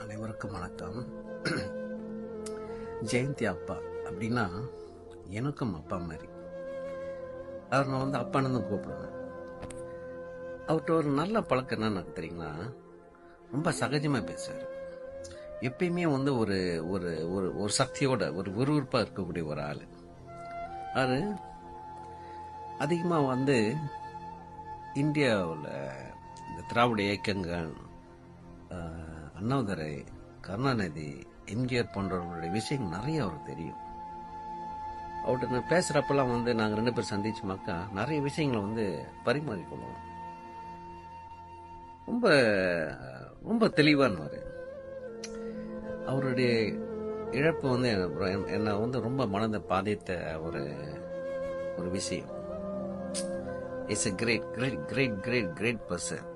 அனைவருக்கும் வணக்கம். ஜெயந்தி அப்பா அப்படின்னா எனக்கும் அப்பா மாதிரி. அவர் நான் அப்பான்னு தான் கூப்பிடுவேன். அவர்கிட்ட ஒரு நல்ல பழக்கம் என்னன்னு தெரியுங்களா, ரொம்ப சகஜமா பேசுவார். எப்பயுமே ஒரு ஒரு ஒரு சக்தியோட ஒரு விறுவிறுப்பா இருக்கக்கூடிய ஒரு ஆள். அது அதிகமாக இந்தியாவில் இந்த திராவிட இயக்கங்கள், அண்ணாதுரை, கருணாநிதி, எம்ஜிஆர் போன்றவர்களுடைய விஷயங்கள் நிறைய அவருக்கு தெரியும். அவர்கிட்ட நான் பேசுறப்பெல்லாம் நாங்கள் 2 பேர் சந்திச்சுமாக்கா நிறைய விஷயங்களை பரிமாறிக்கொள்வோம். ரொம்ப ரொம்ப தெளிவானவர். அவருடைய இழப்பு என்னை ரொம்ப மனதை பாதித்த ஒரு விஷயம். It's a great great great great great person.